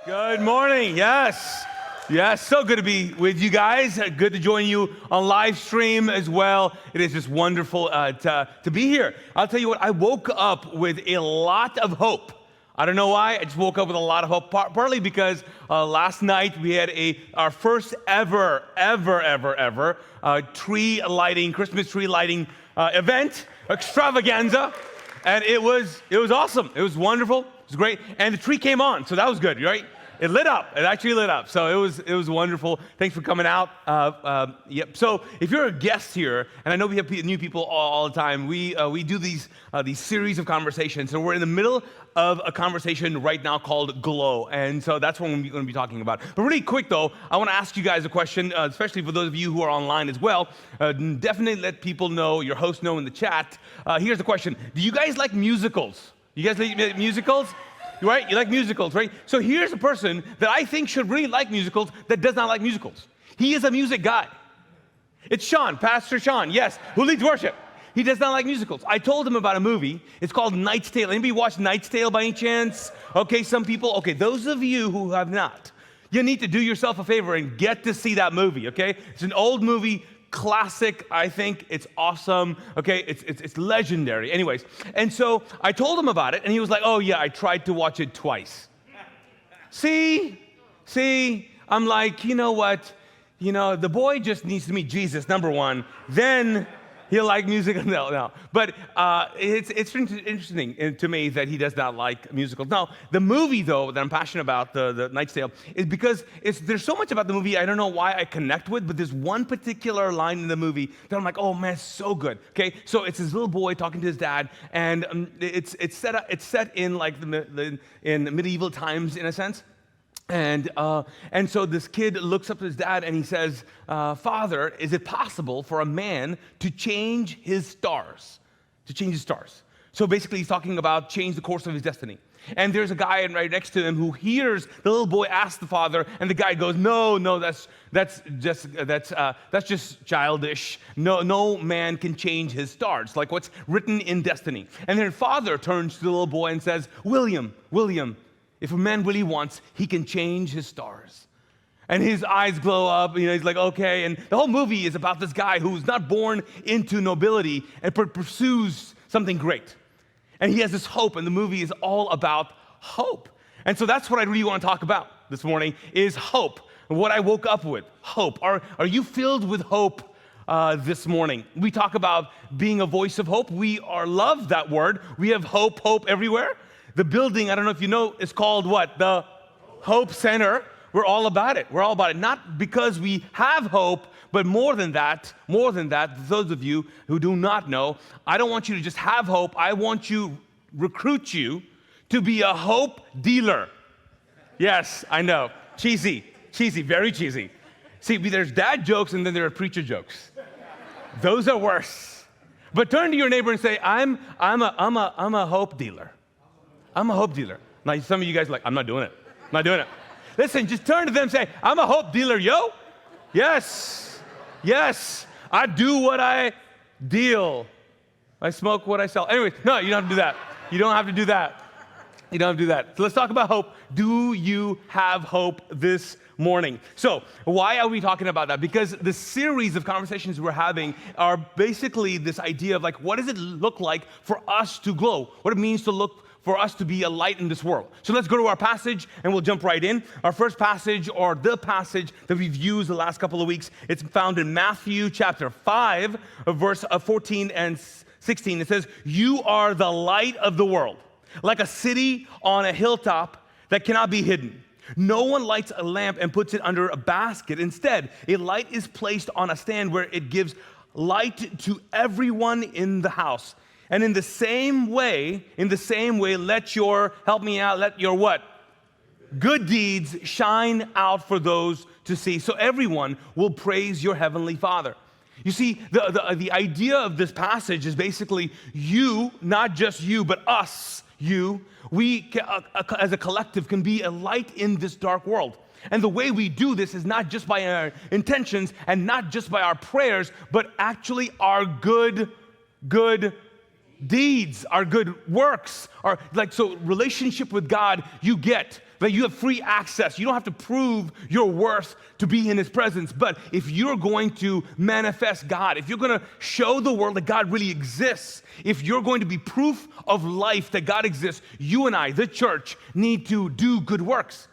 Good morning. Yes. Yes, so good to be with you guys. Good to join you on live stream as well. It is just wonderful to be here. I'll tell you what, I woke up with a lot of hope. I don't know why, I just woke up with a lot of hope, partly because last night we had our first ever Christmas tree lighting event, extravaganza, and it was awesome. It was wonderful. It was great, and the tree came on, so that was good, right? It lit up. It actually lit up. So it was wonderful. Thanks for coming out. Yep. So if you're a guest here, and I know we have new people all the time, we do these series of conversations. So we're in the middle of a conversation right now called Glow, and so that's what we're going to be talking about. But really quick though, I want to ask you guys a question, especially for those of you who are online as well. Definitely let people know, your hosts know in the chat. Here's the question: do you guys like musicals? You guys like musicals? Right? You like musicals, right? So here's a person that I think should really like musicals that does not like musicals. He is a music guy. It's Sean, Pastor Sean, yes, who leads worship. He does not like musicals. I told him about a movie. It's called Knight's Tale. Anybody watch Knight's Tale by any chance? Okay, some people. Okay, those of you who have not, you need to do yourself a favor and get to see that movie, okay? It's an old movie. Classic, I think. It's awesome. Okay, it's legendary. Anyways, and so I told him about it, and he was like, "Oh yeah, I tried to watch it twice." See, I'm like, you know what? You know, the boy just needs to meet Jesus, number one. Then he'll like music. No. But it's interesting to me that he does not like musicals. Now, the movie, though, that I'm passionate about, the Knight's Tale, is because there's so much about the movie I don't know why I connect with, but there's one particular line in the movie that I'm like, oh man, it's so good. Okay, so it's this little boy talking to his dad, and it's set in like in medieval times in a sense. And so this kid looks up to his dad and he says, "Father, is it possible for a man to change his stars?" To change his stars. So basically he's talking about change the course of his destiny. And there's a guy right next to him who hears the little boy ask the father, and the guy goes, "No, that's just childish. No man can change his stars, like what's written in destiny." And then father turns to the little boy and says, William, if a man really wants, he can change his stars. And his eyes glow up, he's like, okay. And the whole movie is about this guy who's not born into nobility and pursues something great. And he has this hope, and the movie is all about hope. And so that's what I really want to talk about this morning, is hope. What I woke up with, hope. Are you filled with hope this morning? We talk about being a voice of hope. We love that word. We have hope everywhere. The building, I don't know if you know, is called what? The Hope Center. We're all about it. We're all about it. Not because we have hope, but more than that, those of you who do not know, I don't want you to just have hope. I want to recruit you to be a hope dealer. Yes, I know. Cheesy, very cheesy. See, there's dad jokes and then there are preacher jokes. Those are worse. But turn to your neighbor and say, I'm a hope dealer. I'm a hope dealer. Now, some of you guys are like, I'm not doing it. Listen, just turn to them and say, I'm a hope dealer, yo. Yes. I do what I deal. I smoke what I sell. Anyway, no, you don't have to do that. You don't have to do that. So let's talk about hope. Do you have hope this morning? So why are we talking about that? Because the series of conversations we're having are basically this idea of like, what does it look like for us to glow? What it means to look for us to be a light in this world. So let's go to our passage and we'll jump right in. Our first passage, or the passage that we've used the last couple of weeks, it's found in Matthew chapter 5, verse 14 and 16. It says, "You are the light of the world, like a city on a hilltop that cannot be hidden. No one lights a lamp and puts it under a basket. Instead, a light is placed on a stand where it gives light to everyone in the house. And in the same way, let your what? Good deeds shine out for those to see, so everyone will praise your heavenly Father." You see, the idea of this passage is basically you, not just you, but us, we as a collective can be a light in this dark world. And the way we do this is not just by our intentions and not just by our prayers, but actually our good deeds, our good works, are like, so relationship with God you get That you have free access. You don't have to prove your worth to be in His presence. But if you're going to manifest God, if you're going to show the world that God really exists, if you're going to be proof of life that God exists, you and I, the church, need to do good works.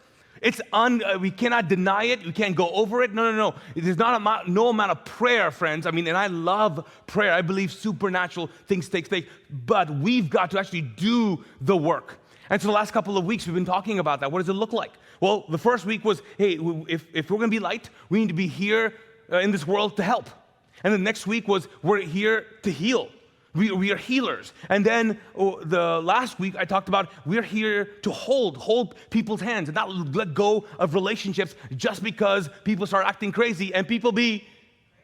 We cannot deny it. We can't go over it. No. There's no amount of prayer, friends. I mean, and I love prayer. I believe supernatural things take place. But we've got to actually do the work. And so the last couple of weeks, we've been talking about that. What does it look like? Well, the first week was, hey, if we're going to be light, we need to be here in this world to help. And the next week was, we're here to heal. We are healers. And then the last week I talked about we're here to hold people's hands and not let go of relationships just because people start acting crazy, and people be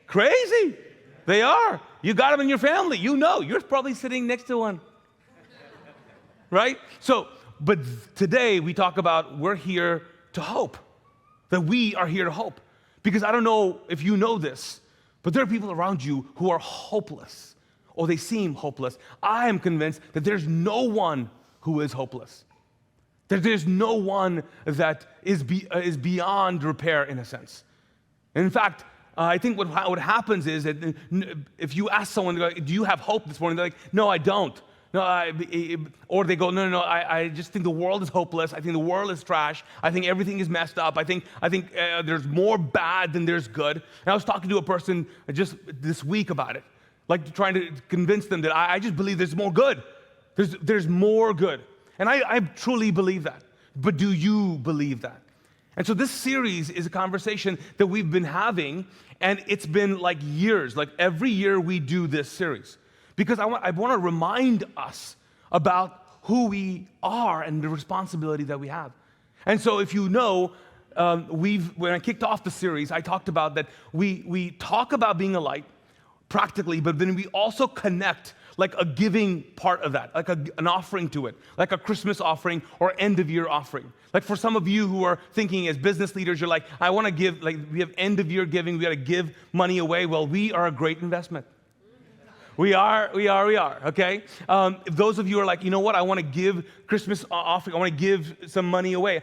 crazy. They are. You got them in your family. You know, you're probably sitting next to one. Right? So, but today we talk about we're here to hope. That we are here to hope. Because I don't know if you know this, but there are people around you who are hopeless. Or they seem hopeless. I am convinced that there's no one who is hopeless. That there's no one that is beyond repair, in a sense. And in fact, I think what happens is that if you ask someone, do you have hope this morning? They're like, no, I don't. Or they go, no, I just think the world is hopeless. I think the world is trash. I think everything is messed up. I think there's more bad than there's good. And I was talking to a person just this week about it. Like trying to convince them that I just believe there's more good. There's more good. And I truly believe that. But do you believe that? And so this series is a conversation that we've been having, and it's been like years. Like every year we do this series. Because I want to remind us about who we are and the responsibility that we have. And so if you know, when I kicked off the series, I talked about that we talk about being a light, practically, but then we also connect like a giving part of that, like an offering to it, like a Christmas offering or end-of-year offering. Like for some of you who are thinking as business leaders, you're like, I want to give, like we have end-of-year giving, we got to give money away. Well, we are a great investment. We are, okay? Those of you who are like, you know what, I want to give Christmas offering, I want to give some money away.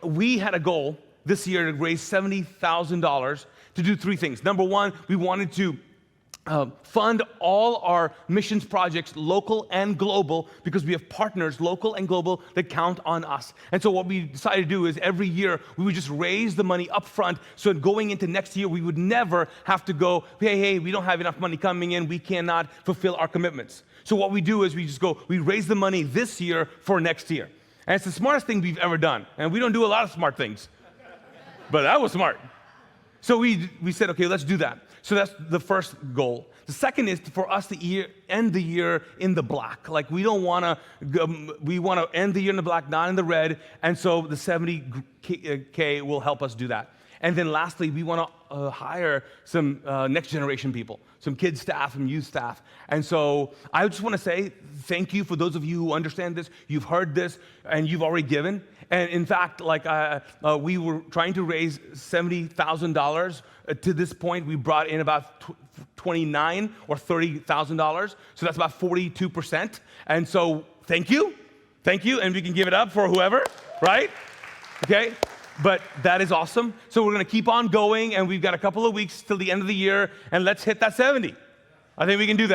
We had a goal this year to raise $70,000 to do three things. Number one, we wanted to fund all our missions projects, local and global, because we have partners, local and global, that count on us. And so what we decided to do is every year we would just raise the money up front, so going into next year we would never have to go, hey, we don't have enough money coming in, we cannot fulfill our commitments. So what we do is we raise the money this year for next year. And it's the smartest thing we've ever done. And we don't do a lot of smart things, but that was smart. So we said, okay, let's do that. So that's the first goal. The second is for us to end the year in the black. Like we want to end the year in the black, not in the red. And so the 70K will help us do that. And then lastly, we want to hire some next generation people, some kids staff and youth staff. And so I just want to say thank you for those of you who understand this. You've heard this and you've already given. And in fact, like we were trying to raise $70,000. To this point, we brought in about $29,000 or $30,000. So that's about 42%. And so thank you, and we can give it up for whoever, right? Okay. But that is awesome. So we're going to keep on going, and we've got a couple of weeks till the end of the year, and let's hit that 70. I think we can do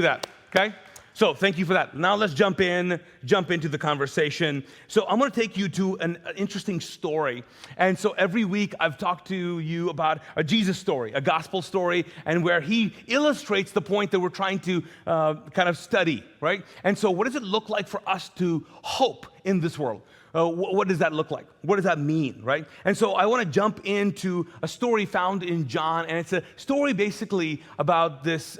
that. Okay? So thank you for that. Now let's jump into the conversation. So I'm going to take you to an interesting story. And so every week I've talked to you about a Jesus story, a gospel story, and where he illustrates the point that we're trying to kind of study, right? And so what does it look like for us to hope in this world? What does that look like? What does that mean, right? And so I want to jump into a story found in John, and it's a story basically about this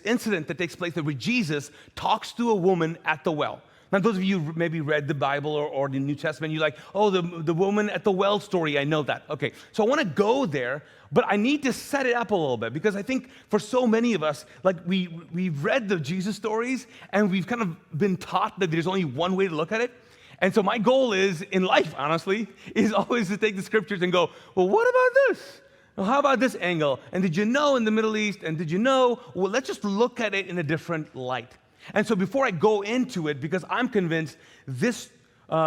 incident that takes place where Jesus talks to a woman at the well. Now, those of you who maybe read the Bible or the New Testament, you're like, oh, the woman at the well story, I know that. Okay, so I want to go there, but I need to set it up a little bit, because I think for so many of us, like we've read the Jesus stories, and we've kind of been taught that there's only one way to look at it. And so my goal is, in life, honestly, is always to take the scriptures and go, well, what about this? Well, how about this angle? And did you know in the Middle East? And did you know? Well, let's just look at it in a different light. And so before I go into it, because I'm convinced this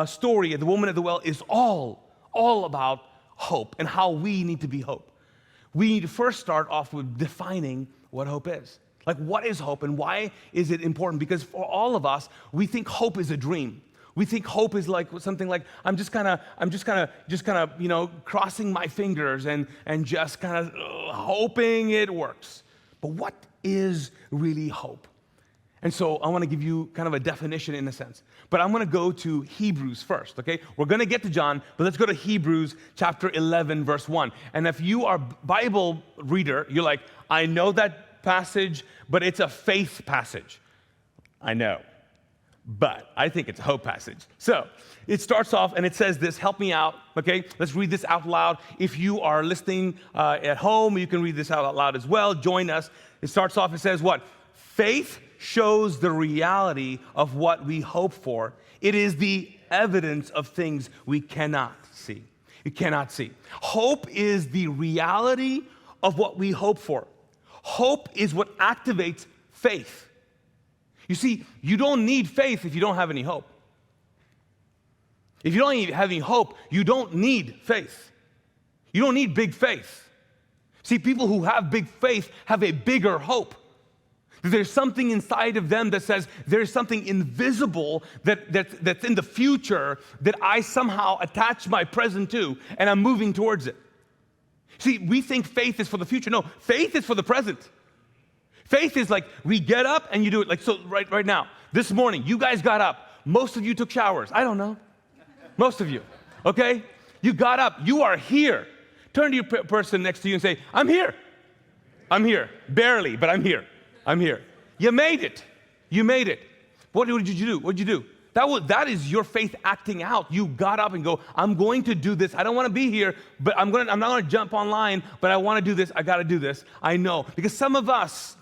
story of the woman at the well is all about hope and how we need to be hope. We need to first start off with defining what hope is. Like, what is hope and why is it important? Because for all of us, we think hope is a dream. We think hope is like something like, I'm just kind of, crossing my fingers and just kind of hoping it works. But what is really hope? And so I want to give you kind of a definition in a sense. But I'm going to go to Hebrews first, okay? We're going to get to John, but let's go to Hebrews chapter 11, verse 1. And if you are a Bible reader, you're like, I know that passage, but it's a faith passage. I know, but I think it's a hope passage. So it starts off and it says this, help me out, okay? Let's read this out loud. If you are listening at home, you can read this out loud as well. Join us. It starts off, it says what? Faith shows the reality of what we hope for. It is the evidence of things we cannot see. You cannot see. Hope is the reality of what we hope for. Hope is what activates faith. You see, you don't need faith if you don't have any hope. If you don't have any hope, you don't need faith. You don't need big faith. See, people who have big faith have a bigger hope. There's something inside of them that says there's something invisible that's in the future that I somehow attach my present to, and I'm moving towards it. See, we think faith is for the future. No, faith is for the present. Faith is like we get up and you do it. Like so right now, this morning, you guys got up. Most of you took showers. I don't know. Most of you, okay? You got up. You are here. Turn to your person next to you and say, I'm here. I'm here. Barely, but I'm here. I'm here. You made it. You made it. What did you do? What did you do? That is your faith acting out. You got up and go, I'm going to do this. I don't want to be here, but I'm not going to jump online, but I want to do this. I got to do this. I know. Because some of us,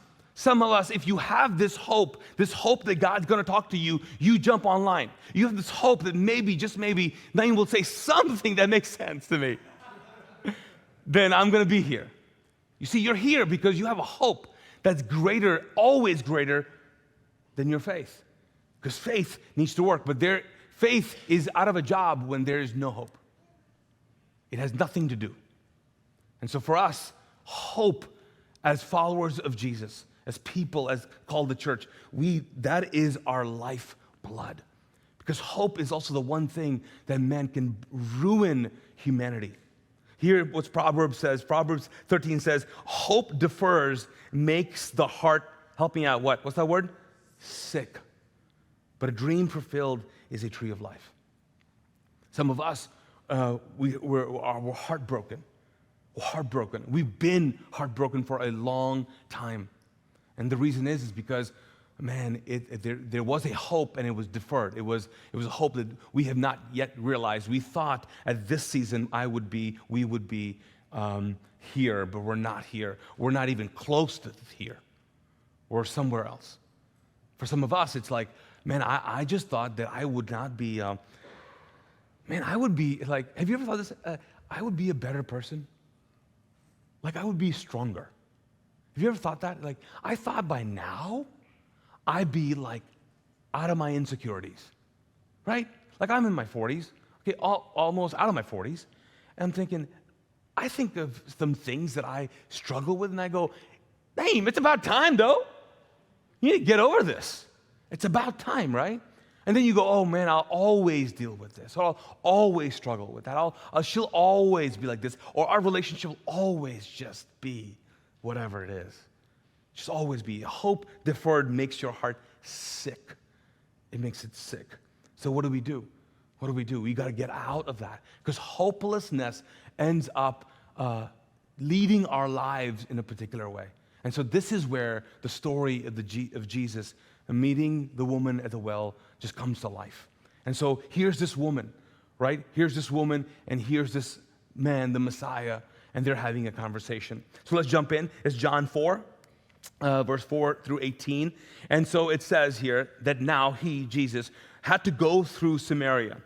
if you have this hope that God's going to talk to you, you jump online. You have this hope that maybe, just maybe, Naeem will say something that makes sense to me. Then I'm going to be here. You see, you're here because you have a hope that's greater, always greater than your faith. Because faith needs to work, but faith is out of a job when there is no hope. It has nothing to do. And so for us, hope as followers of Jesus, as people, as called the church, that is our lifeblood. Because hope is also the one thing that man can ruin humanity. Here, what Proverbs says, Proverbs 13 says, hope defers, makes the heart, help me out, what? What's that word? Sick. But a dream fulfilled is a tree of life. Some of us, we're heartbroken. We're heartbroken. We've been heartbroken for a long time. And the reason is because, man, there was a hope and it was deferred. It was a hope that we have not yet realized. We thought at this season we would be here, but we're not here. We're not even close to here. We're somewhere else. For some of us, it's like, man, I just thought that I would not be, I would be like, have you ever thought this? I would be a better person. Like, I would be stronger. Have you ever thought that? Like, I thought by now, I'd be like out of my insecurities, right? Like I'm in my 40s, okay, almost out of my 40s, and I'm thinking, I think of some things that I struggle with, and I go, Naeem, it's about time, though. You need to get over this. It's about time, right? And then you go, oh man, I'll always deal with this, or I'll always struggle with that. She'll always be like this, or our relationship will always just be whatever it is. Just always be. Hope deferred makes your heart sick. It makes it sick. So what do we do? What do we do? We got to get out of that, because hopelessness ends up leading our lives in a particular way. And so this is where the story of Jesus meeting the woman at the well just comes to life. And so here's this woman, right? Here's this woman, and here's this man, the Messiah, and they're having a conversation. So let's jump in. It's John 4. Verse 4 through 18. And so it says here that now he, Jesus, had to go through Samaria.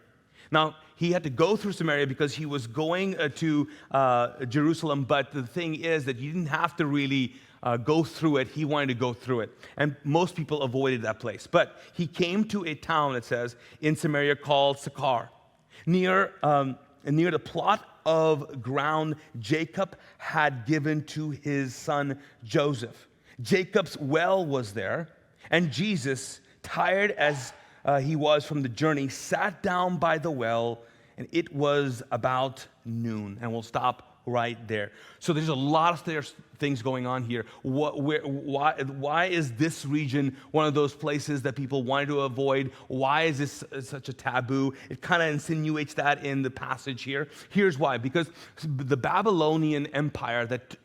Now, he had to go through Samaria because he was going to Jerusalem, but the thing is that you didn't have to really go through it. He wanted to go through it. And most people avoided that place. But he came to a town, it says, in Samaria called Sychar, near the plot of ground Jacob had given to his son Joseph. Jacob's well was there, and Jesus, tired as he was from the journey, sat down by the well, and it was about noon. And we'll stop right there. So there's a lot of things going on here. Why is this region one of those places that people wanted to avoid? Why is this such a taboo? It kind of insinuates that in the passage here. Here's why. Because the Babylonian Empire that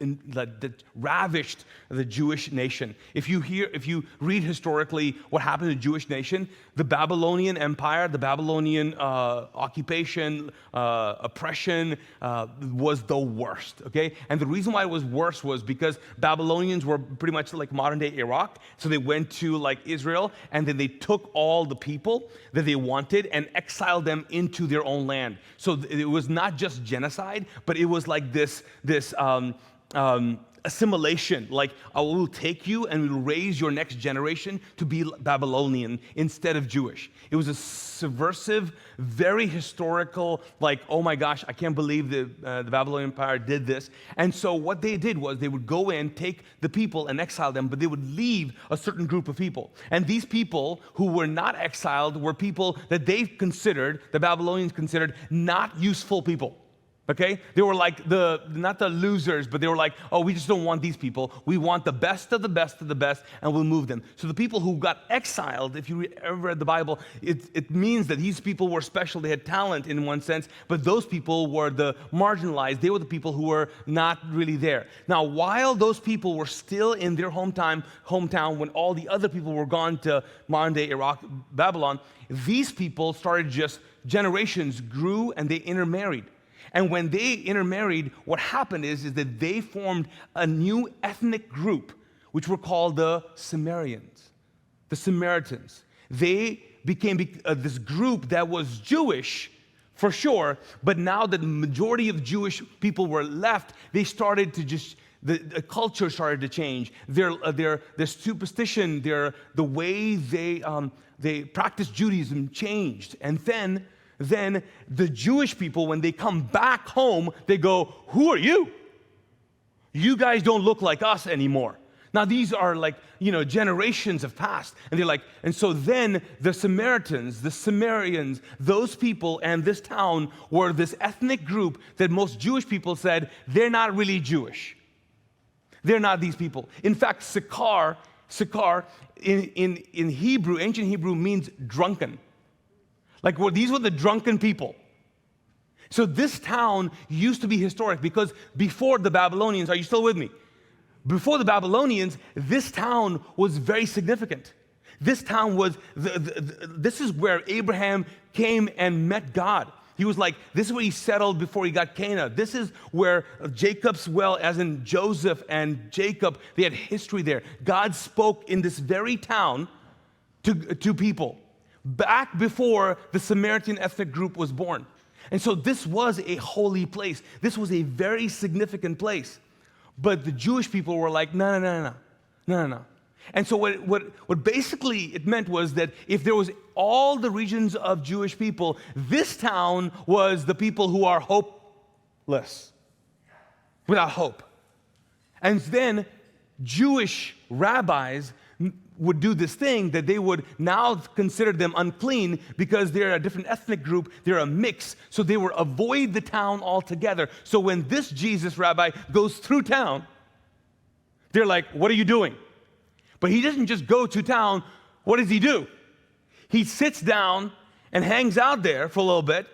ravished the Jewish nation. If you read historically what happened to the Jewish nation, the Babylonian Empire, the Babylonian occupation, oppression was the worst, okay? And the reason why it was worse was because Babylonians were pretty much like modern-day Iraq, so they went to like Israel, and then they took all the people that they wanted and exiled them into their own land. So it was not just genocide, but it was like this assimilation, like I will take you and we'll raise your next generation to be Babylonian instead of Jewish. It was a subversive, very historical, like, oh my gosh, I can't believe the Babylonian Empire did this. And so what they did was they would go in, take the people and exile them, but they would leave a certain group of people. And these people who were not exiled were people that they considered, the Babylonians considered, not useful people. Okay? They were like not the losers, but they were like, oh, we just don't want these people. We want the best of the best of the best, and we'll move them. So the people who got exiled, if you ever read the Bible, it means that these people were special. They had talent in one sense, but those people were the marginalized. They were the people who were not really there. Now, while those people were still in their hometown when all the other people were gone to modern-day Iraq, Babylon, these people started just, generations grew and they intermarried. And when they intermarried, what happened is that they formed a new ethnic group, which were called the Samaritans. They became this group that was Jewish, for sure, but now that the majority of Jewish people were left, they started to just, the culture started to change. Their superstition, the way they practiced Judaism changed. And then the Jewish people, when they come back home, they go, who are you? You guys don't look like us anymore. Now these are like, generations have passed. And they're like, and so then the Samaritans, the Sumerians, those people and this town were this ethnic group that most Jewish people said, they're not really Jewish. They're not these people. In fact, Sychar in Hebrew, ancient Hebrew, means drunken. Like, these were the drunken people. So this town used to be historic because before the Babylonians, are you still with me? Before the Babylonians, this town was very significant. This town was, this is where Abraham came and met God. He was like, this is where he settled before he got Canaan. This is where Jacob's well, as in Joseph and Jacob, they had history there. God spoke in this very town to people back before the Samaritan ethnic group was born. And so this was a holy place. This was a very significant place. But the Jewish people were like, no. And so what basically it meant was that if there was all the regions of Jewish people, this town was the people who are hopeless, without hope. And then Jewish rabbis would do this thing that they would now consider them unclean because they're a different ethnic group, they're a mix, so they would avoid the town altogether. So when this Jesus rabbi goes through town, they're like, what are you doing? But he doesn't just go to town. What does he do? He sits down and hangs out there for a little bit,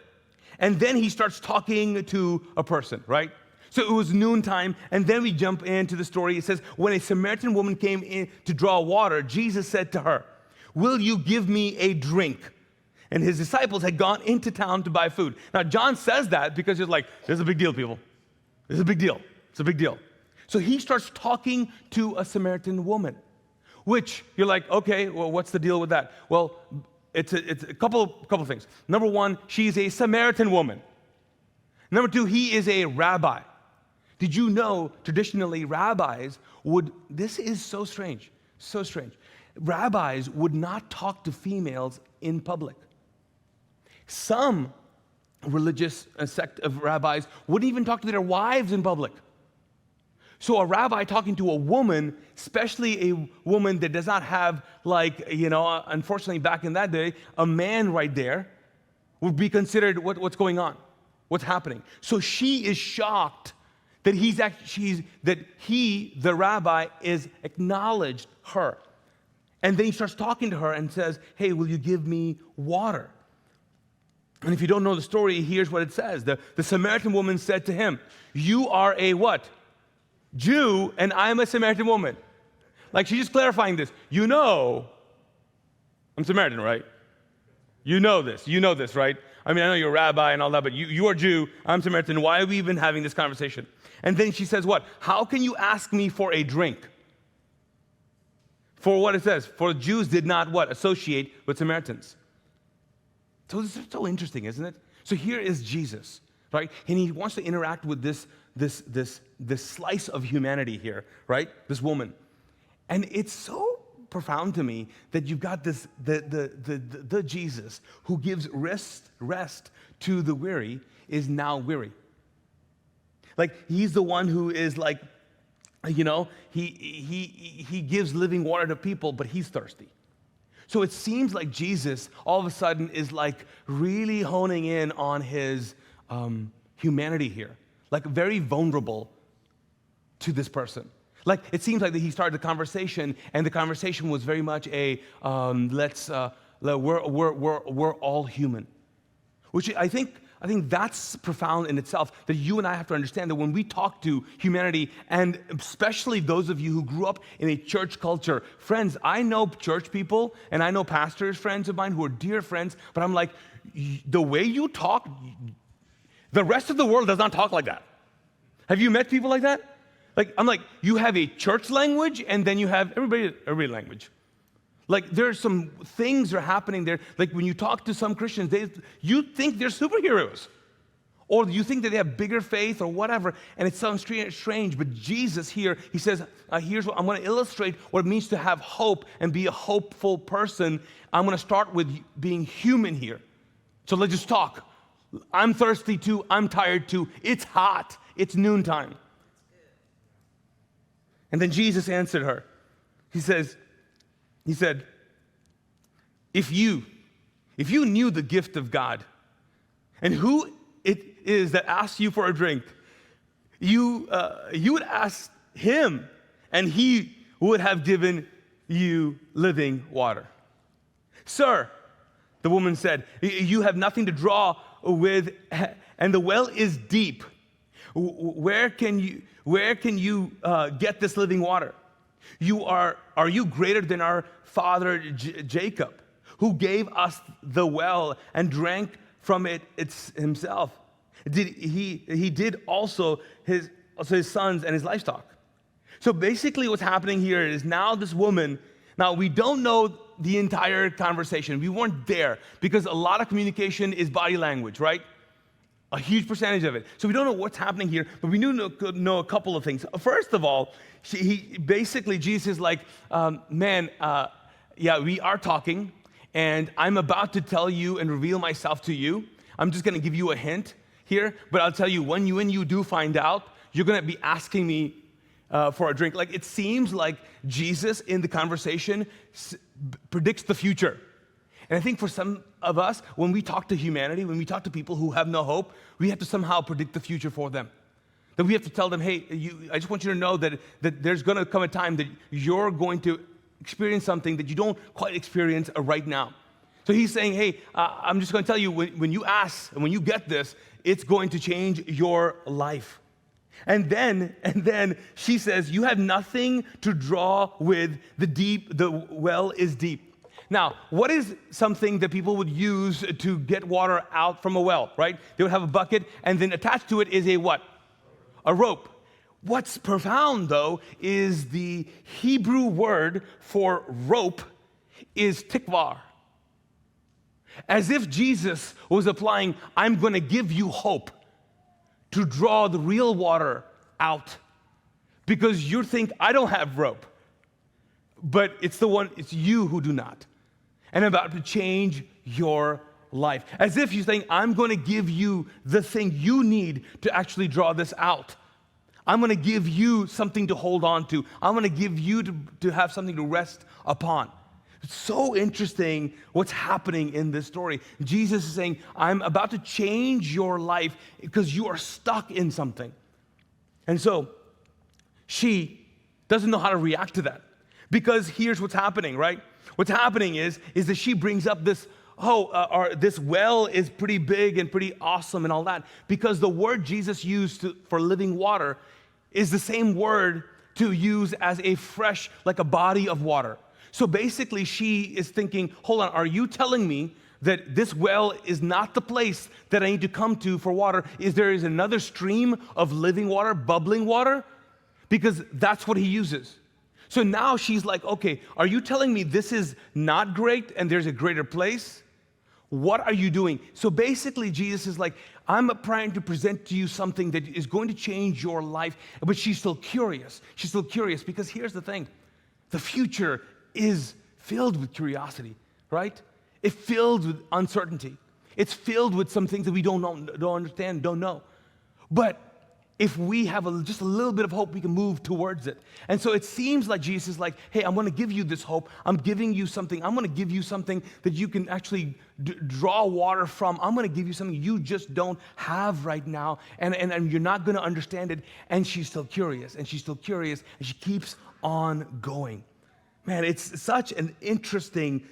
and then he starts talking to a person, right? So it was noontime, and then we jump into the story. It says, when a Samaritan woman came in to draw water, Jesus said to her, will you give me a drink? And his disciples had gone into town to buy food. Now, John says that because he's like, this is a big deal, people. This is a big deal. It's a big deal. So he starts talking to a Samaritan woman, which you're like, okay, well, what's the deal with that? Well, it's a couple of things. Number one, she's a Samaritan woman. Number two, he is a rabbi. Did you know traditionally rabbis would, this is so strange, so strange. Rabbis would not talk to females in public. Some religious sect of rabbis wouldn't even talk to their wives in public. So a rabbi talking to a woman, especially a woman that does not have, unfortunately back in that day, a man right there, would be considered what's going on, what's happening. So she is shocked that the rabbi, is acknowledged her. And then he starts talking to her and says, hey, will you give me water? And if you don't know the story, here's what it says. The Samaritan woman said to him, you are a what? Jew, and I'm a Samaritan woman. Like, she's just clarifying this. You know, I'm Samaritan, right? You know this, right? I mean, I know you're a rabbi and all that, but you are Jew, I'm Samaritan. Why are we even having this conversation? And then she says what? How can you ask me for a drink? For what it says, for Jews did not what? Associate with Samaritans. So this is so interesting, isn't it? So here is Jesus, right? And he wants to interact with this slice of humanity here, right? This woman. And it's so profound to me that you've got this the Jesus who gives rest to the weary is now weary. Like, he's the one who is like, he gives living water to people, but he's thirsty. So it seems like Jesus all of a sudden is like really honing in on his humanity here, like very vulnerable to this person. Like, it seems like that he started the conversation, and the conversation was very much a we're all human, which I think that's profound in itself, that you and I have to understand that when we talk to humanity, and especially those of you who grew up in a church culture, friends, I know church people, and I know pastors, friends of mine who are dear friends, but I'm like, the way you talk, the rest of the world does not talk like that. Have you met people like that? Like, I'm like, you have a church language, and then you have everybody language. Like, there's some things that are happening there. Like, when you talk to some Christians, you think they're superheroes. Or you think that they have bigger faith or whatever, and it sounds strange. But Jesus here, he says, here's what I'm going to illustrate what it means to have hope and be a hopeful person. I'm going to start with being human here. So let's just talk. I'm thirsty too. I'm tired too. It's hot. It's noontime. And then Jesus answered her. He said, if you knew the gift of God and who it is that asks you for a drink, you would ask him, and he would have given you living water. Sir, the woman said, you have nothing to draw with, and the well is deep. Where can you get this living water? Are you greater than our father Jacob, who gave us the well and drank from it himself? He did also his sons and his livestock. So basically what's happening here is now this woman, now we don't know the entire conversation. We weren't there because a lot of communication is body language, right? A huge percentage of it. So we don't know what's happening here, but we do know a couple of things. First of all, Jesus is like, we are talking, and I'm about to tell you and reveal myself to you. I'm just going to give you a hint here, but I'll tell you, when you do find out, you're going to be asking me for a drink. Like, it seems like Jesus in the conversation predicts the future. And I think for some of us, when we talk to humanity, when we talk to people who have no hope, we have to somehow predict the future for them. That we have to tell them, hey, I just want you to know that there's going to come a time that you're going to experience something that you don't quite experience right now. So he's saying, hey, I'm just going to tell you, when you ask and when you get this, it's going to change your life. And then she says, you have nothing to draw with, the well is deep. Now, what is something that people would use to get water out from a well, right? They would have a bucket, and then attached to it is a what? A rope. What's profound, though, is the Hebrew word for rope is tikvar. As if Jesus was applying, I'm going to give you hope to draw the real water out. Because you think, I don't have rope. But it's you who do not. And I'm about to change your life. As if you're saying, I'm going to give you the thing you need to actually draw this out. I'm going to give you something to hold on to. I'm going to give you to have something to rest upon. It's so interesting what's happening in this story. Jesus is saying, I'm about to change your life because you are stuck in something. And so she doesn't know how to react to that. Because here's what's happening, right? What's happening is that she brings up this, this well is pretty big and pretty awesome and all that. Because the word Jesus used for living water is the same word to use as a fresh, like a body of water. So basically she is thinking, hold on, are you telling me that this well is not the place that I need to come to for water? There is another stream of living water, bubbling water? Because that's what he uses. So now she's like, okay, are you telling me this is not great and there's a greater place? What are you doing? So basically, Jesus is like, I'm trying to present to you something that is going to change your life, but she's still curious. She's still curious because here's the thing. The future is filled with curiosity, right? It's filled with uncertainty. It's filled with some things that we don't know, don't understand, don't know. But if we have just a little bit of hope, we can move towards it. And so it seems like Jesus is like, hey, I'm going to give you this hope. I'm giving you something. I'm going to give you something that you can actually draw water from. I'm going to give you something you just don't have right now. And you're not going to understand it. And she's still curious. And she's still curious. And she keeps on going. Man, it's such an interesting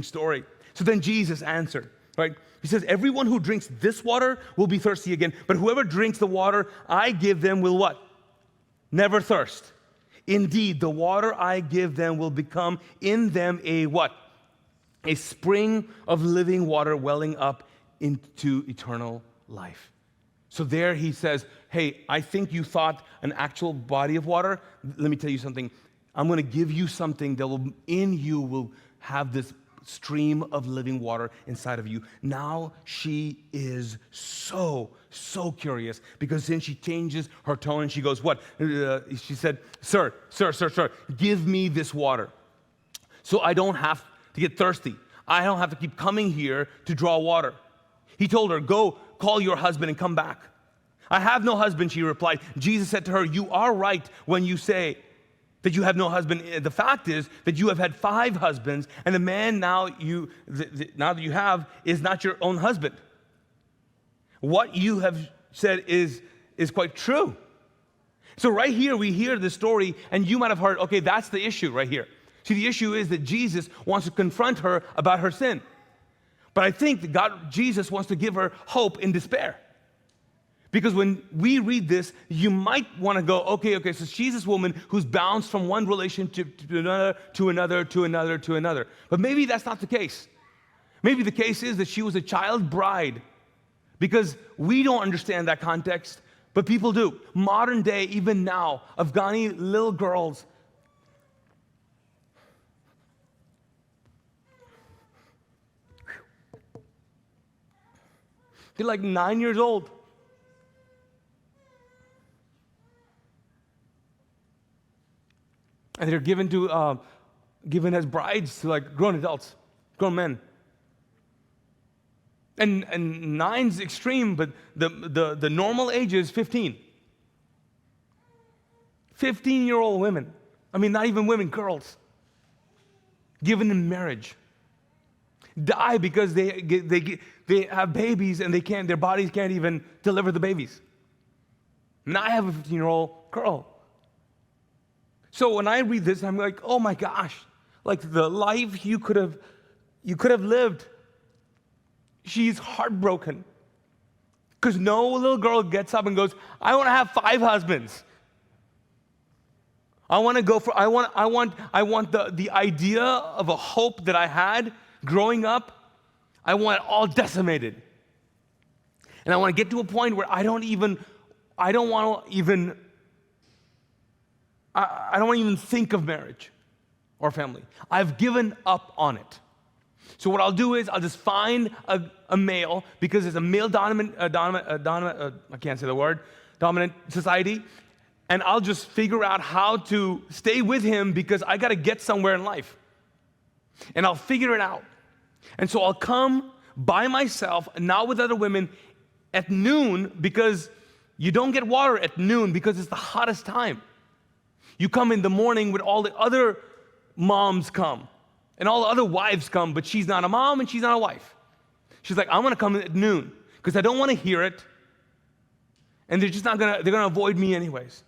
story. So then Jesus answered, right? He says, everyone who drinks this water will be thirsty again, but whoever drinks the water I give them will what? Never thirst. Indeed, the water I give them will become in them a what? A spring of living water welling up into eternal life. So there he says, hey, I think you thought an actual body of water. Let me tell you something. I'm going to give you something that will, in you will have this stream of living water inside of you. Now she is so curious because then she changes her tone and she goes, what? She said, sir, give me this water so I don't have to get thirsty. I don't have to keep coming here to draw water. He told her, go call your husband and come back. I have no husband, she replied. Jesus said to her, you are right when you say that you have no husband. The fact is that you have had 5 husbands, and the man now that you have is not your own husband. What you have said is quite true. So right here we hear the story, and you might have heard, okay, that's the issue right here. See, the issue is that Jesus wants to confront her about her sin. But I think that Jesus wants to give her hope in despair. Because when we read this, you might want to go, okay, so she's this woman who's bounced from one relationship to another. But maybe that's not the case. Maybe the case is that she was a child bride. Because we don't understand that context, but people do. Modern day, even now, Afghani little girls, they're like 9 years old. And they're given as brides to like grown adults, grown men. And 9's extreme, but the normal age is 15. 15-year-old women. I mean, not even women, girls. Given in marriage. Die because they have babies and their bodies can't even deliver the babies. And I have a 15-year-old girl. So when I read this, I'm like, oh my gosh, like the life you could have lived. She's heartbroken. Because no little girl gets up and goes, I want to have 5 husbands. I want the idea of a hope that I had growing up, I want it all decimated. And I want to get to a point where I don't want to even think of marriage or family. I've given up on it. So what I'll do is I'll just find a male, because it's a male dominant society, and I'll just figure out how to stay with him because I got to get somewhere in life. And I'll figure it out. And so I'll come by myself, not with other women, at noon, because you don't get water at noon because it's the hottest time. You come in the morning when all the other moms come, and all the other wives come, but she's not a mom and she's not a wife. She's like, I'm gonna come at noon, because I don't wanna hear it, and they're gonna avoid me anyways.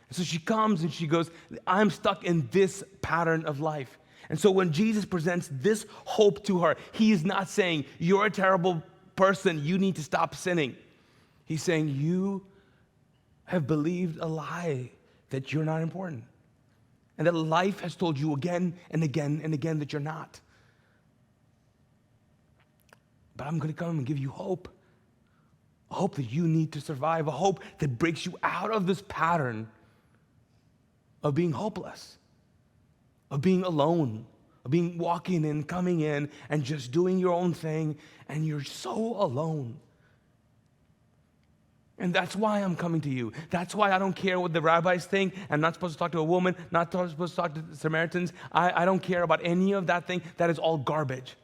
And so she comes and she goes, I'm stuck in this pattern of life. And so when Jesus presents this hope to her, he is not saying, you're a terrible person, you need to stop sinning. He's saying, you have believed a lie that you're not important. And that life has told you again and again and again that you're not. But I'm going to come and give you hope. A hope that you need to survive. A hope that breaks you out of this pattern of being hopeless, of being alone, of being walking in, coming in, and just doing your own thing, and you're so alone. And that's why I'm coming to you. That's why I don't care what the rabbis think. I'm not supposed to talk to a woman, not supposed to talk to the Samaritans. I don't care about any of that thing. That is all garbage.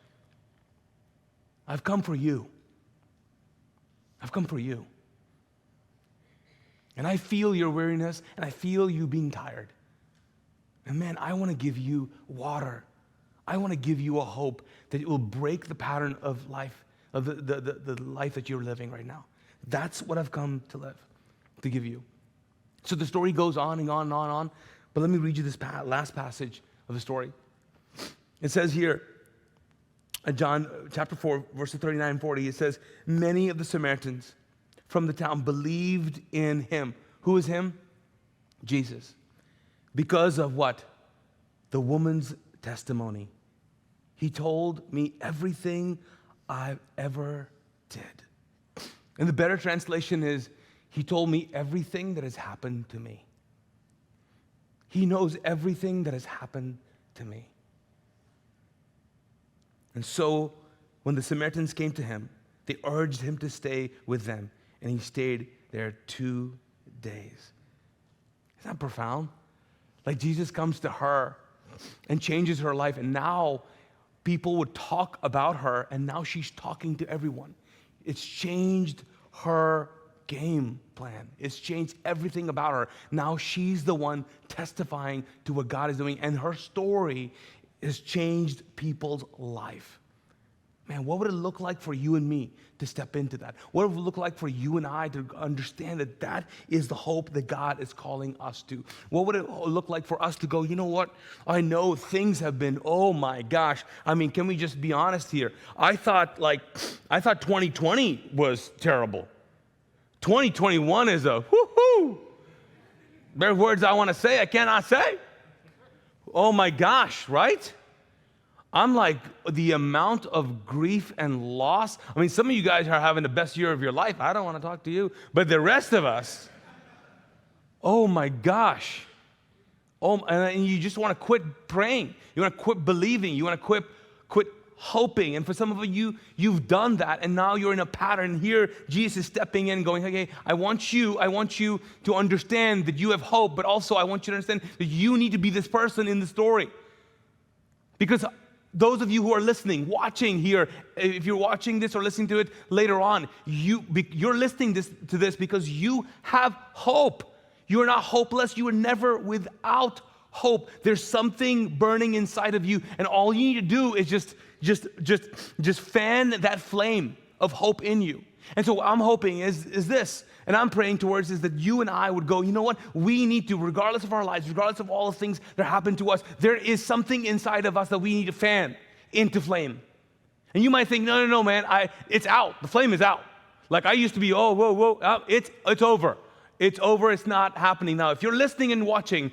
I've come for you. I've come for you. And I feel your weariness, and I feel you being tired. And man, I want to give you water. I want to give you a hope that it will break the pattern of life, of the life that you're living right now. That's what I've come to live, to give you. So the story goes on and on and on and on, but let me read you this last passage of the story. It says here, in John chapter 4, verses 39 and 40, it says, many of the Samaritans from the town believed in him. Who is him? Jesus. Because of what? The woman's testimony. He told me everything I ever did. And the better translation is, he told me everything that has happened to me. He knows everything that has happened to me. And so, when the Samaritans came to him, they urged him to stay with them, and he stayed there 2 days. Isn't that profound? Like Jesus comes to her and changes her life, and now people would talk about her, and now she's talking to everyone. It's changed her game plan. It's changed everything about her. Now she's the one testifying to what God is doing, and her story has changed people's life. Man, what would it look like for you and me to step into that? What would it look like for you and I to understand that that is the hope that God is calling us to? What would it look like for us to go, you know what? I know things have been, oh my gosh. I mean, can we just be honest here? I thought 2020 was terrible. 2021 is a whoo-hoo. There are words I want to say, I cannot say. Oh my gosh, right? I'm like, the amount of grief and loss. I mean, some of you guys are having the best year of your life. I don't want to talk to you. But the rest of us, oh my gosh. And you just want to quit praying. You want to quit believing. You want to quit hoping. And for some of you, you've done that, and now you're in a pattern. Here, Jesus is stepping in and going, okay, I want you to understand that you have hope, but also I want you to understand that you need to be this person in the story. Because those of you who are listening, watching here, if you're watching this or listening to it later on, you're listening to this because you have hope. You are not hopeless. You are never without hope. There's something burning inside of you, and all you need to do is just fan that flame of hope in you. And so what I'm hoping is this, and I'm praying towards, is that you and I would go, you know what? We need to, regardless of our lives, regardless of all the things that happen to us, there is something inside of us that we need to fan into flame. And you might think, no, man, it's out. The flame is out. Like I used to be, whoa, it's over. It's over, it's not happening now. If you're listening and watching,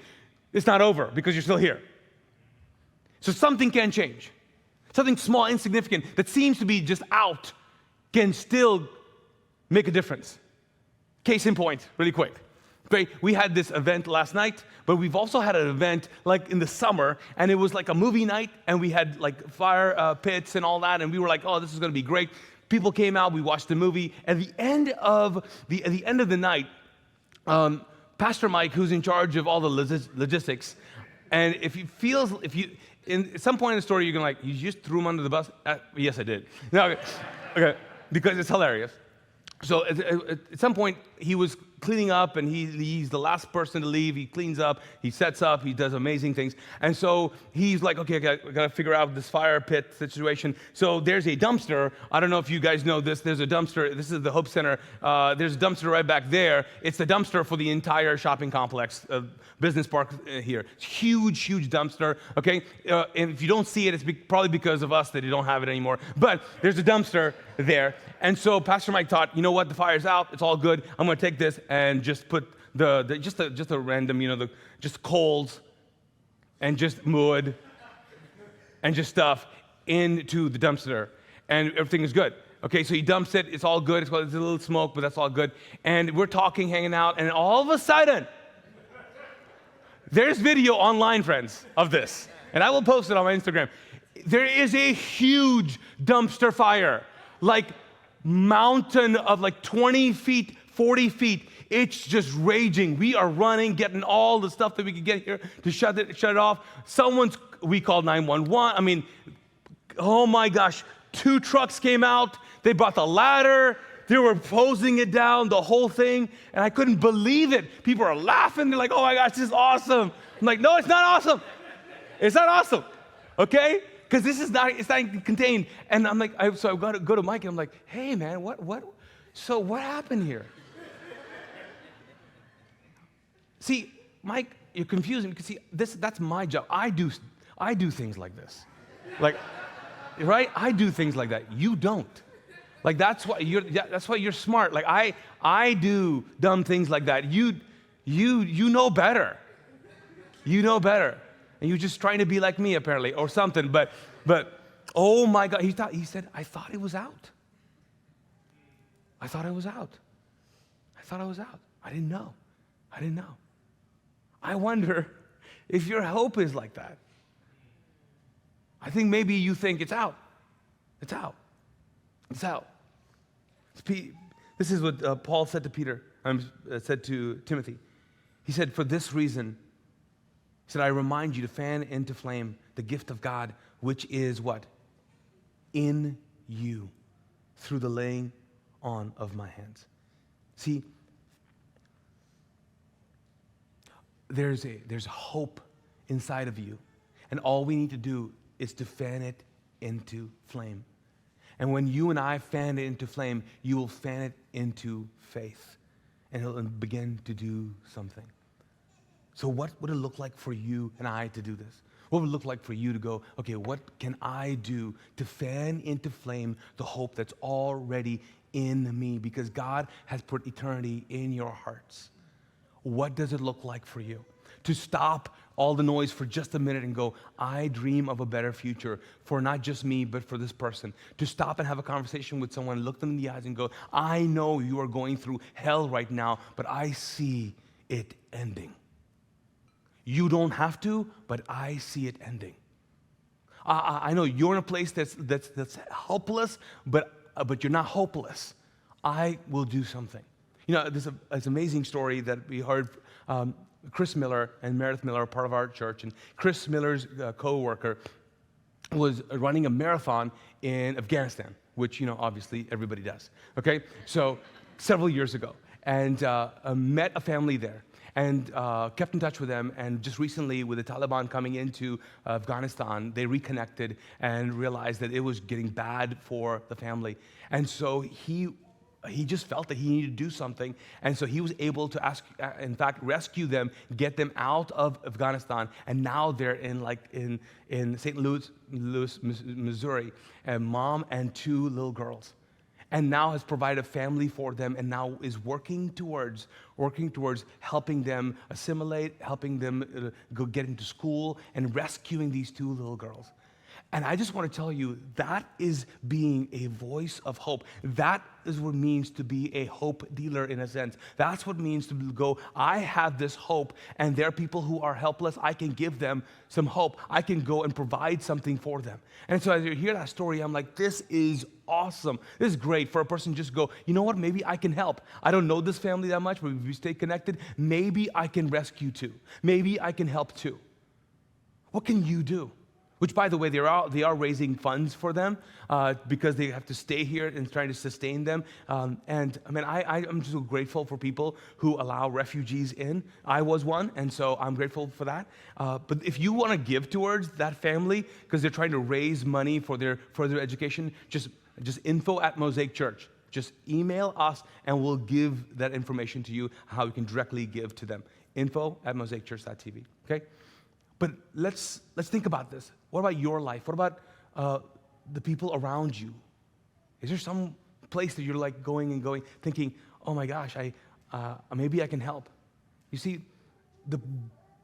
it's not over because you're still here. So something can change. Something small, insignificant, that seems to be just out can still make a difference. Case in point, really quick. Great, we had this event last night, but we've also had an event like in the summer, and it was like a movie night, and we had like fire pits and all that, and we were like, oh, this is gonna be great. People came out, we watched the movie. At the end of the night, Pastor Mike, who's in charge of all the logistics, and if at some point in the story, you're going to you just threw him under the bus? Yes, I did. No, okay, because it's hilarious. So at some point, he was cleaning up, and he's the last person to leave. He cleans up, he sets up, he does amazing things. And so he's like, okay, I got to figure out this fire pit situation. So there's a dumpster. I don't know if you guys know this. There's a dumpster. This is the Hope Center. There's a dumpster right back there. It's the dumpster for the entire shopping complex, business park here. It's huge, huge dumpster, okay? And if you don't see it, it's probably because of us that you don't have it anymore. But there's a dumpster there. And so Pastor Mike thought, you know what, the fire's out, it's all good. I'm going to take this and just put just a random, just coals and just wood and just stuff into the dumpster, and everything is good. Okay, so he dumps it, it's all good, it's a little smoke, but that's all good. And we're talking, hanging out, and all of a sudden, there's video online, friends, of this, and I will post it on my Instagram. There is a huge dumpster fire, like mountain of 20 feet, 40 feet. It's just raging. We are running, getting all the stuff that we could get here to shut it off. We called 911. I mean, oh my gosh, 2 trucks came out. They brought the ladder. They were hosing it down, the whole thing, and I couldn't believe it. People are laughing. They're like, oh my gosh, this is awesome. I'm like, no, it's not awesome. It's not awesome, okay? Because it's not contained. And I'm like, so I got to go to Mike, and I'm like, hey man, so what happened here? See, Mike, you're confusing, because that's my job. I do things like this. Right? I do things like that. You don't. That's why you're smart. I do dumb things like that. You know better. You know better. And you're just trying to be like me, apparently, or something. But oh my God, he said, I thought it was out. I thought it was out. I didn't know. I wonder if your hope is like that. I think maybe you think it's out. It's out. This is what Paul said to Peter, said to Timothy. He said, for this reason, he said, I remind you to fan into flame the gift of God, which is what? In you, through the laying on of my hands. See, there's hope inside of you, and all we need to do is to fan it into flame. And when you and I fan it into flame, you will fan it into faith, and it'll begin to do something. So what would it look like for you and I to do this? What would it look like for you to go, okay, what can I do to fan into flame the hope that's already in me? Because God has put eternity in your hearts. What does it look like for you? To stop all the noise for just a minute and go, I dream of a better future for not just me, but for this person. To stop and have a conversation with someone, look them in the eyes and go, I know you are going through hell right now, but I see it ending. You don't have to, but I see it ending. I know you're in a place that's helpless, but you're not hopeless. I will do something. There's an amazing story that we heard. Chris Miller and Meredith Miller are part of our church, and Chris Miller's co-worker was running a marathon in Afghanistan, which, obviously everybody does, okay? So several years ago, and met a family there, and kept in touch with them, and just recently with the Taliban coming into Afghanistan, they reconnected and realized that it was getting bad for the family. And so he just felt that he needed to do something, and so he was able to rescue them, get them out of Afghanistan, and now they're in St. Louis, Missouri, and mom and 2 little girls, and now has provided a family for them, and now is working towards helping them assimilate, helping them go get into school, and rescuing these 2 little girls. And I just want to tell you, that is being a voice of hope. That is what it means to be a hope dealer in a sense. That's what it means to go, I have this hope, and there are people who are helpless. I can give them some hope. I can go and provide something for them. And so as you hear that story, I'm like, this is awesome. This is great for a person to just go, you know what, maybe I can help. I don't know this family that much, but if we stay connected, maybe I can rescue too. Maybe I can help too. What can you do? Which, by the way, they are raising funds for them because they have to stay here and trying to sustain them. And I mean, I'm so grateful for people who allow refugees in. I was one, and so I'm grateful for that. But if you want to give towards that family because they're trying to raise money for their further education, just info@Mosaic Church. Just email us, and we'll give that information to you, how you can directly give to them. info@mosaicchurch.tv, okay? But let's think about this. What about your life? What about the people around you? Is there some place that you're like going, thinking, oh my gosh, maybe I can help? You see, the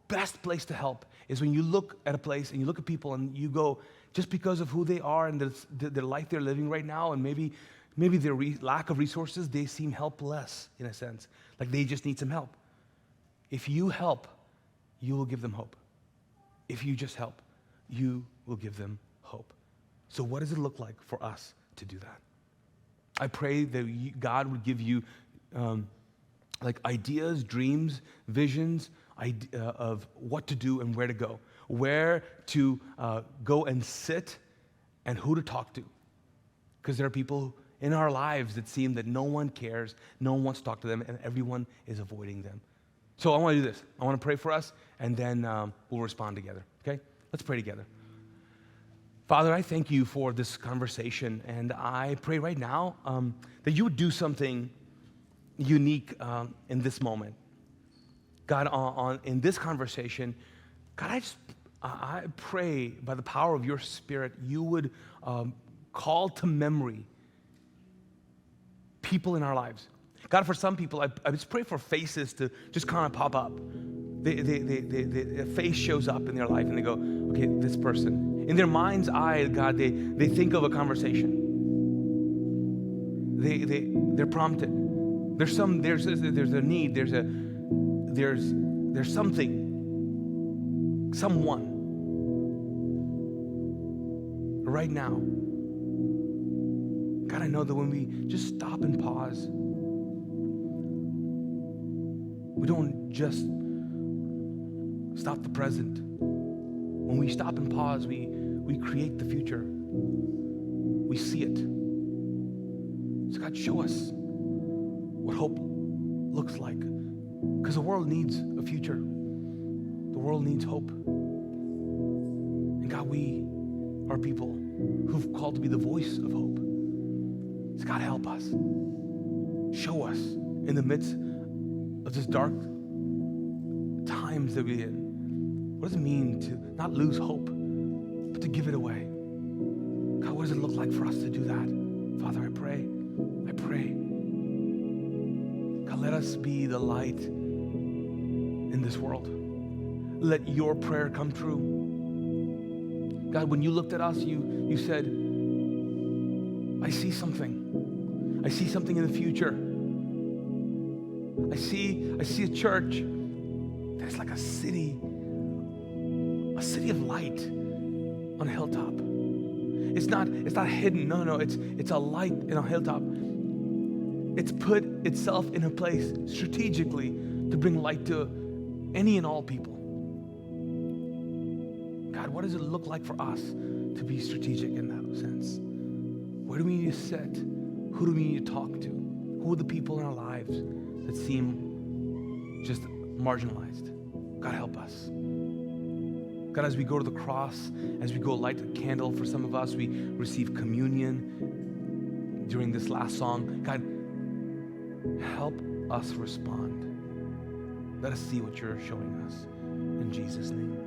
best place to help is when you look at a place and you look at people and you go, just because of who they are and the life they're living right now, and maybe their lack of resources, they seem helpless in a sense. Like they just need some help. If you help, you will give them hope. If you just help, you will give them hope. So what does it look like for us to do that? I pray that God would give you like ideas, dreams, visions of what to do and where to go and sit and who to talk to. Because there are people in our lives that seem that no one cares, no one wants to talk to them, and everyone is avoiding them. So I want to do this. I want to pray for us, and then we'll respond together, okay? Let's pray together. Father, I thank you for this conversation, and I pray right now that you would do something unique in this moment. God, in this conversation, God, I pray by the power of your Spirit, you would call to memory people in our lives. God, for some people, I just pray for faces to just kind of pop up. A face shows up in their life and they go, okay, this person. In their mind's eye, God, they think of a conversation. They're prompted. There's a need, there's something, someone right now. God, I know that when we just stop and pause, we don't just stop the present. When we stop and pause, we create the future. We see it. So God, show us what hope looks like. Because the world needs a future. The world needs hope. And God, we are people who've called to be the voice of hope. So God, help us. Show us in the midst of this dark times that we're in. What does it mean to not lose hope, but to give it away? God, what does it look like for us to do that? Father, I pray. God, let us be the light in this world. Let your prayer come true. God, when you looked at us, you said, I see something. I see something in the future. I see a church that's like a city of light on a hilltop. It's not hidden. No, it's a light in a hilltop. It's put itself in a place strategically to bring light to any and all people. God, what does it look like for us to be strategic in that sense? Where do we need to sit? Who do we need to talk to? Who are the people in our lives that seem just marginalized? God, help us. God, as we go to the cross, as we go light a candle for some of us, we receive communion during this last song. God, help us respond. Let us see what you're showing us. In Jesus' name.